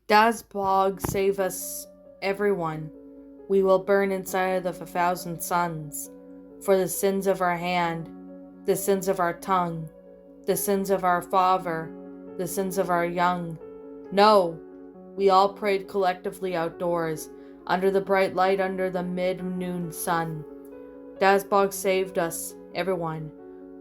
Dazbog, save us, everyone. We will burn inside of 1,000 suns. For the sins of our hand, the sins of our tongue, the sins of our father, the sins of our young. No! We all prayed collectively outdoors, under the bright light under the mid-noon sun. Dazbog saved us, everyone.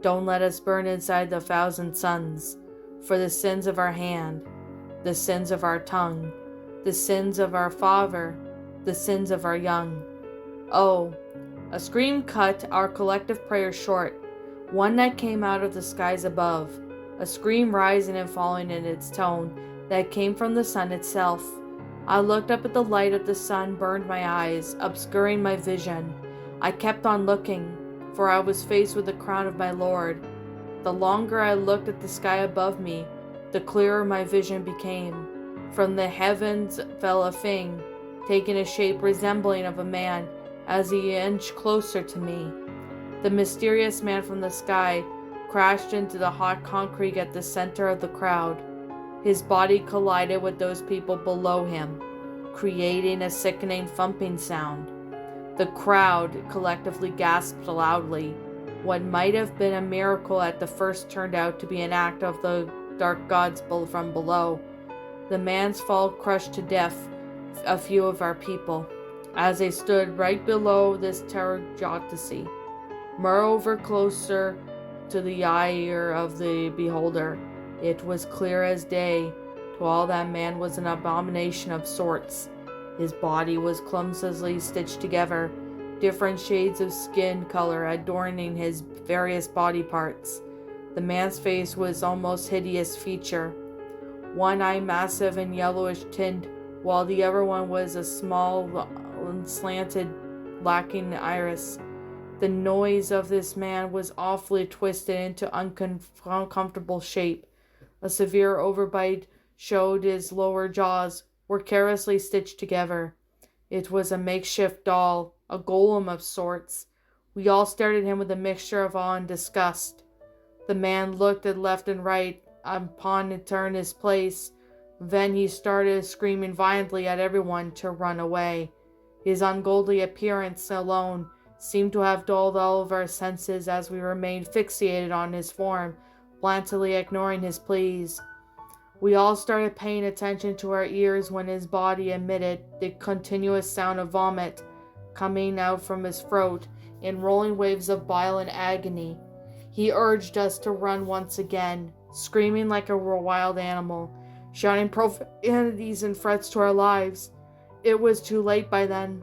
Don't let us burn inside the 1,000 suns. For the sins of our hand, the sins of our tongue, the sins of our father, the sins of our young. Oh, a scream cut our collective prayer short, one that came out of the skies above, a scream rising and falling in its tone that came from the sun itself. I looked up at the light of the sun burned my eyes, obscuring my vision. I kept on looking, for I was faced with the crown of my Lord. The longer I looked at the sky above me, the clearer my vision became. From the heavens fell a thing, taking a shape resembling of a man as he inched closer to me. The mysterious man from the sky crashed into the hot concrete at the center of the crowd. His body collided with those people below him, creating a sickening thumping sound. The crowd collectively gasped loudly. What might have been a miracle at the first turned out to be an act of the dark gods from below. The man's fall crushed to death a few of our people, as they stood right below this terror-joctacy. Moreover, closer to the eye of the beholder, it was clear as day to all that man was an abomination of sorts. His body was clumsily stitched together, different shades of skin color adorning his various body parts. The man's face was almost hideous feature, one eye massive and yellowish tint, while the other one was a small, slanted, lacking iris. The nose of this man was awfully twisted into uncomfortable shape. A severe overbite showed his lower jaws were carelessly stitched together. It was a makeshift doll, a golem of sorts. We all stared at him with a mixture of awe and disgust. The man looked at left and right upon to turn his place. Then he started screaming violently at everyone to run away. His ungodly appearance alone seemed to have dulled all of our senses as we remained fixated on his form, blandly ignoring his pleas. We all started paying attention to our ears when his body emitted the continuous sound of vomit coming out from his throat in rolling waves of bile and agony. He urged us to run once again, screaming like a wild animal, shouting profanities and threats to our lives. It was too late by then.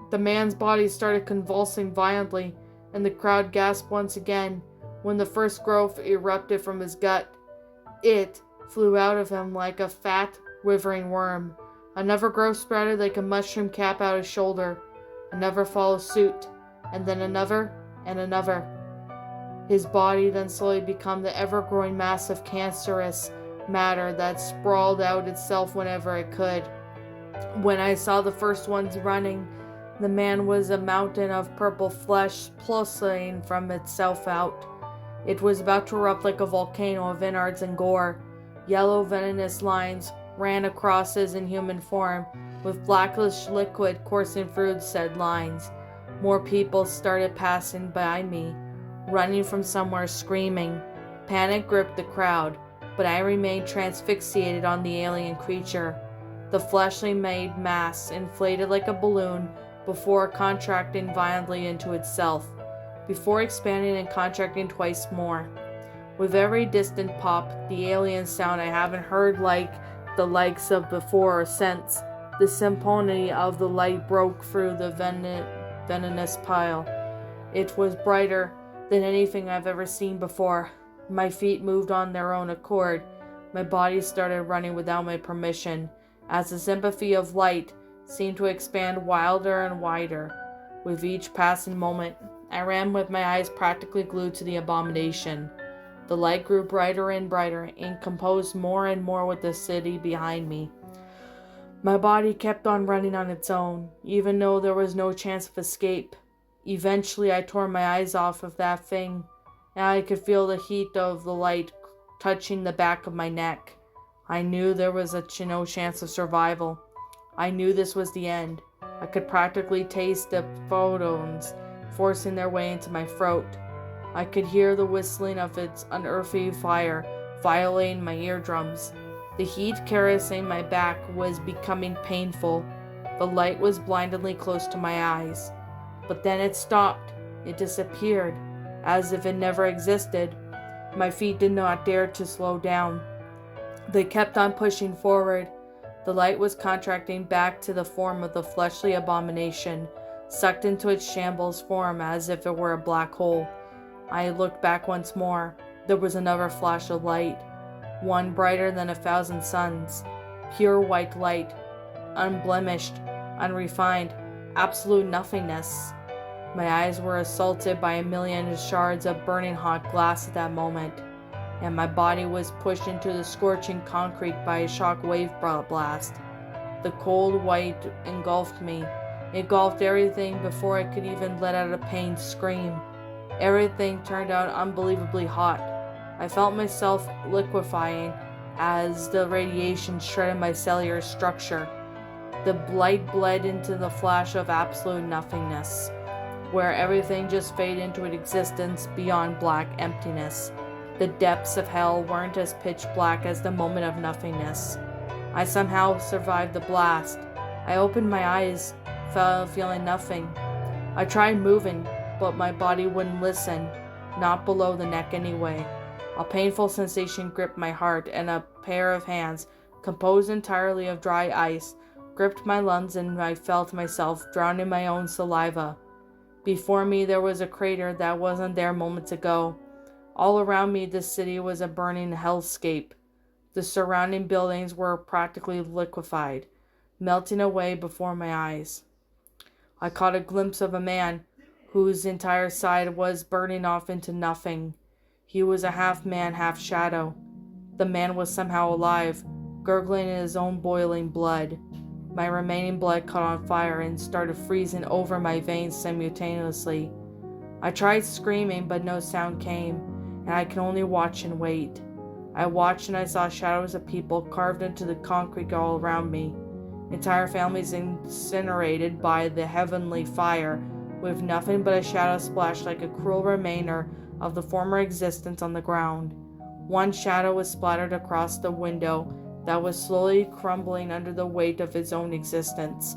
The man's body started convulsing violently, and the crowd gasped once again when the first growth erupted from his gut. It flew out of him like a fat, withering worm. Another growth sprouted like a mushroom cap out his shoulder. Another followed suit, and then another, and another. His body then slowly became the ever-growing mass of cancerous matter that sprawled out itself whenever it could. When I saw the first ones running, the man was a mountain of purple flesh pulsating from itself out. It was about to erupt like a volcano of innards and gore. Yellow venomous lines ran across his inhuman form, with blackish liquid coursing through said lines. More people started passing by me, running from somewhere screaming. Panic gripped the crowd, but I remained transfixated on the alien creature. The fleshly made mass inflated like a balloon before contracting violently into itself, before expanding and contracting twice more. With every distant pop, the alien sound I haven't heard like the likes of before or since. The symphony of the light broke through the venomous pile. It was brighter than anything I've ever seen before. My feet moved on their own accord. My body started running without my permission, as the sympathy of light seemed to expand wilder and wider. With each passing moment, I ran with my eyes practically glued to the abomination. The light grew brighter and brighter, and composed more and more with the city behind me. My body kept on running on its own, even though there was no chance of escape. Eventually, I tore my eyes off of that thing, and I could feel the heat of the light touching the back of my neck. I knew there was no chance of survival. I knew this was the end. I could practically taste the photons forcing their way into my throat. I could hear the whistling of its unearthly fire violating my eardrums. The heat caressing my back was becoming painful. The light was blindingly close to my eyes. But then it stopped. It disappeared, as if it never existed. My feet did not dare to slow down. They kept on pushing forward. The light was contracting back to the form of the fleshly abomination, sucked into its shambles form as if it were a black hole. I looked back once more. There was another flash of light, one brighter than 1,000 suns, pure white light, unblemished, unrefined, absolute nothingness. My eyes were assaulted by a million shards of burning hot glass at that moment, and my body was pushed into the scorching concrete by a shock wave blast. The cold white engulfed me, engulfed everything before I could even let out a pained scream. Everything turned out unbelievably hot. I felt myself liquefying as the radiation shredded my cellular structure. The light bled into the flash of absolute nothingness, where everything just faded into an existence beyond black emptiness. The depths of hell weren't as pitch black as the moment of nothingness. I somehow survived the blast. I opened my eyes, feeling nothing. I tried moving, but my body wouldn't listen, not below the neck anyway. A painful sensation gripped my heart, and a pair of hands, composed entirely of dry ice, gripped my lungs, and I felt myself drowning in my own saliva. Before me there was a crater that wasn't there moments ago. All around me the city was a burning hellscape. The surrounding buildings were practically liquefied, melting away before my eyes. I caught a glimpse of a man whose entire side was burning off into nothing. He was a half man, half shadow. The man was somehow alive, gurgling in his own boiling blood. My remaining blood caught on fire and started freezing over my veins simultaneously. I tried screaming, but no sound came, and I could only watch and wait. I watched and I saw shadows of people carved into the concrete all around me. Entire families incinerated by the heavenly fire, with nothing but a shadow splashed like a cruel remainder of the former existence on the ground. One shadow was splattered across the window that was slowly crumbling under the weight of its own existence.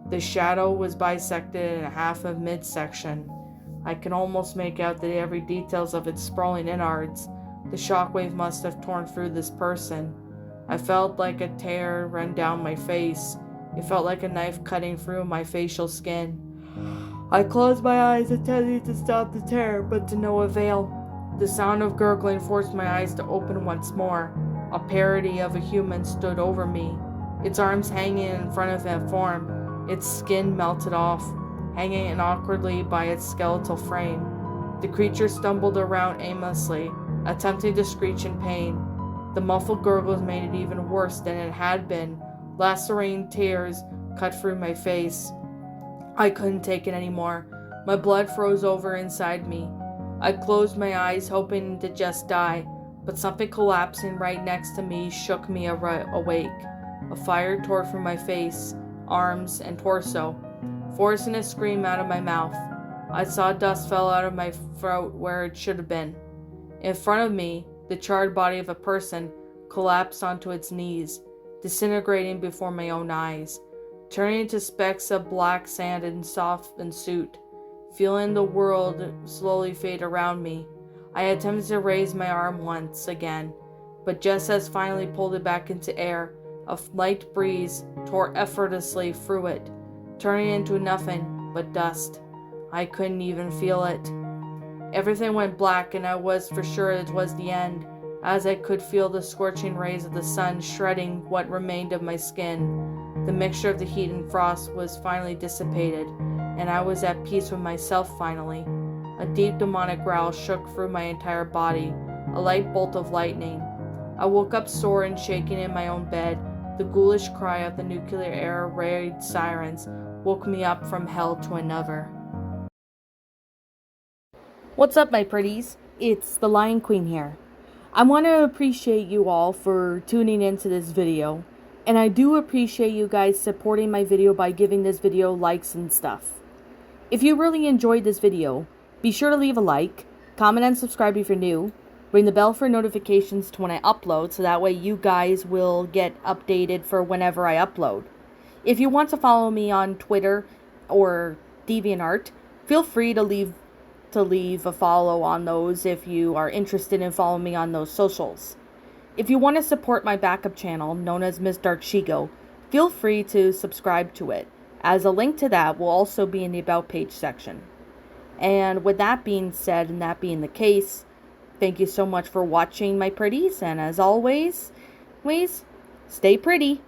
The shadow was bisected in half of midsection. I could almost make out the every details of its sprawling innards. The shockwave must have torn through this person. I felt like a tear run down my face. It felt like a knife cutting through my facial skin. I closed my eyes, intending to stop the terror, but to no avail. The sound of gurgling forced my eyes to open once more. A parody of a human stood over me, its arms hanging in front of that form, its skin melted off, hanging awkwardly by its skeletal frame. The creature stumbled around aimlessly, attempting to screech in pain. The muffled gurgles made it even worse than it had been. Lacerating tears cut through my face. I couldn't take it anymore. My blood froze over inside me. I closed my eyes, hoping to just die, but something collapsing right next to me shook me awake. A fire tore from my face, arms, and torso, forcing a scream out of my mouth. I saw dust fell out of my throat where it should have been. In front of me, the charred body of a person collapsed onto its knees, disintegrating before my own eyes, turning into specks of black sand and soft and soot. Feeling the world slowly fade around me, I attempted to raise my arm once again, but just as finally pulled it back into air, a light breeze tore effortlessly through it, turning into nothing but dust. I couldn't even feel it. Everything went black, and I was for sure it was the end, as I could feel the scorching rays of the sun shredding what remained of my skin. The mixture of the heat and frost was finally dissipated, and I was at peace with myself finally. A deep demonic growl shook through my entire body, a light bolt of lightning. I woke up sore and shaking in my own bed. The ghoulish cry of the nuclear air raid sirens woke me up from hell to another. What's up, my pretties? It's the Lion Queen here. I want to appreciate you all for tuning into this video. And I do appreciate you guys supporting my video by giving this video likes and stuff. If you really enjoyed this video, be sure to leave a like, comment and subscribe if you're new, ring the bell for notifications to when I upload so that way you guys will get updated for whenever I upload. If you want to follow me on Twitter or DeviantArt, feel free to leave a follow on those if you are interested in following me on those socials. If you want to support my backup channel, known as Miss Dark Shigo, feel free to subscribe to it, as a link to that will also be in the About page section. And with that being said, and that being the case, thank you so much for watching, my pretties, and as always, stay pretty.